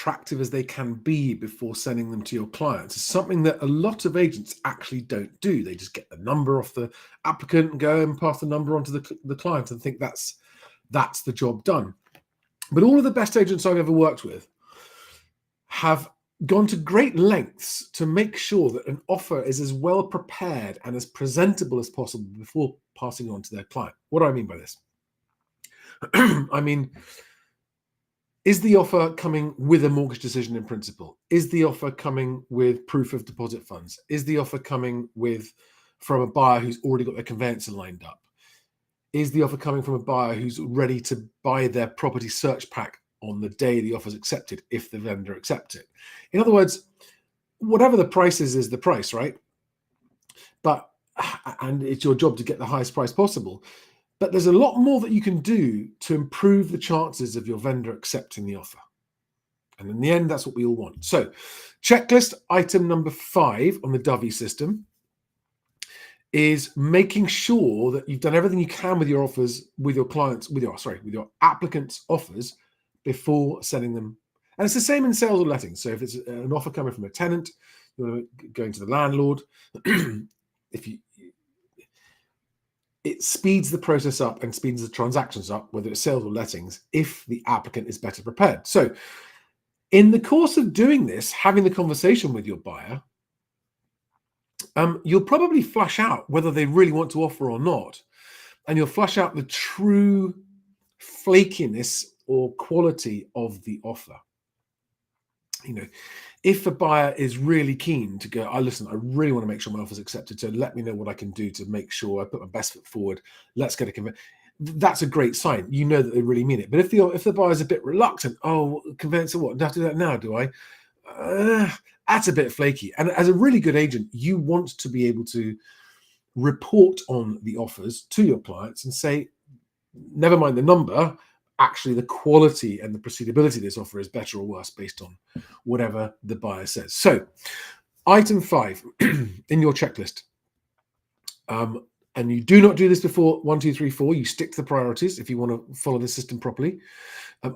attractive as they can be before sending them to your clients is something that a lot of agents actually don't do. They just get the number off the applicant and go and pass the number on to the client and think that's the job done. But all of the best agents I've ever worked with have gone to great lengths to make sure that an offer is as well prepared and as presentable as possible before passing on to their client. What do I mean by this? I mean, is the offer coming with a mortgage decision in principle? Is the offer coming with proof of deposit funds? Is the offer coming from a buyer who's already got their conveyancer lined up? Is the offer coming from a buyer who's ready to buy their property search pack on the day the offer is accepted, if the vendor accepts it? In other words, whatever the price is the price, right? And it's your job to get the highest price possible. But there's a lot more that you can do to improve the chances of your vendor accepting the offer. And in the end, that's what we all want. So checklist item number 5 on the DOVI system is making sure that you've done everything you can with your offers, with your applicants' offers before sending them. And it's the same in sales or lettings. So if it's an offer coming from a tenant, you're going to the landlord, it speeds the process up and speeds the transactions up, whether it's sales or lettings, if the applicant is better prepared. So in the course of doing this, having the conversation with your buyer, you'll probably flush out whether they really want to offer or not. And you'll flush out the true flakiness or quality of the offer. You know, if a buyer is really keen to go, listen, I really want to make sure my offer is accepted, so let me know what I can do to make sure I put my best foot forward. Let's get a conveyance. That's a great sign. You know that they really mean it. But if the buyer's a bit reluctant, conveyancer, what? Do I have to do that now, do I? That's a bit flaky. And as a really good agent, you want to be able to report on the offers to your clients and say, never mind the number, actually the quality and the proceedability of this offer is better or worse based on whatever the buyer says. So item 5 in your checklist, and you do not do this before 1, 2, 3, 4, you stick to the priorities if you want to follow the system properly.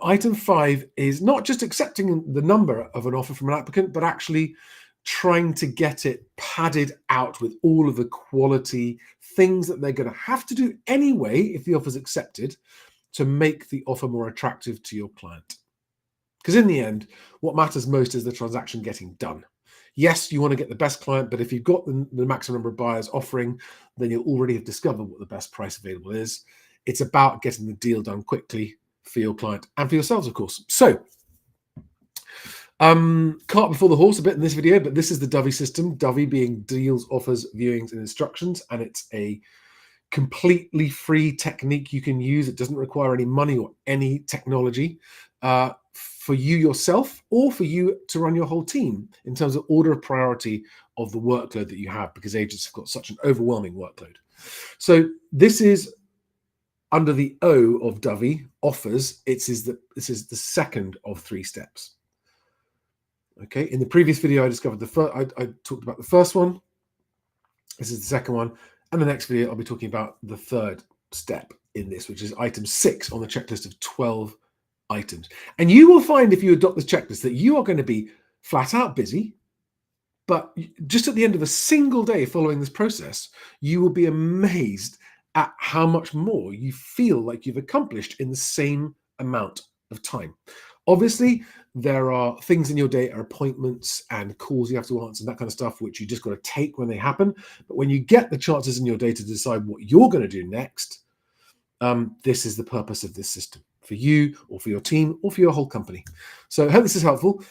Item 5 is not just accepting the number of an offer from an applicant, but actually trying to get it padded out with all of the quality things that they're going to have to do anyway if the offer is accepted, to make the offer more attractive to your client. Because in the end, what matters most is the transaction getting done. Yes, you want to get the best client, but if you've got the maximum number of buyers offering, then you'll already have discovered what the best price available is. It's about getting the deal done quickly for your client and for yourselves, of course. So, cart before the horse a bit in this video, but this is the DOVI system. DOVI being deals, offers, viewings, and instructions, and it's a completely free technique you can use. It doesn't require any money or any technology for you yourself or for you to run your whole team in terms of order of priority of the workload that you have, because agents have got such an overwhelming workload. So this is under the O of DOVI, offers. This is the second of 3 steps. Okay, in the previous video I discovered I talked about the first one. This is the second one. And the next video, I'll be talking about the third step in this, which is item 6 on the checklist of 12 items. And you will find, if you adopt this checklist, that you are going to be flat out busy, but just at the end of a single day following this process, you will be amazed at how much more you feel like you've accomplished in the same amount of time. Obviously, there are things in your day, appointments and calls you have to answer, and that kind of stuff, which you just got to take when they happen. But when you get the chances in your day to decide what you're going to do next, this is the purpose of this system for you or for your team or for your whole company. So I hope this is helpful.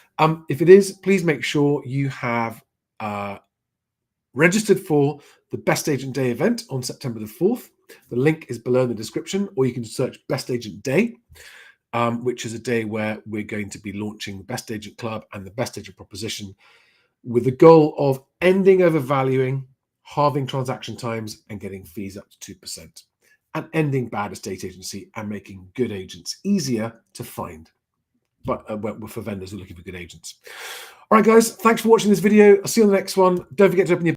If it is, please make sure you have registered for the Best Agent Day event on September the 4th. The link is below in the description, or you can search Best Agent Day, which is a day where we're going to be launching the Best Agent Club and the Best Agent proposition with the goal of ending overvaluing, halving transaction times, and getting fees up to 2%, and ending bad estate agency and making good agents easier to find, but for vendors who are looking for good agents. All right, guys, thanks for watching this video. I'll see you on the next one. Don't forget to open your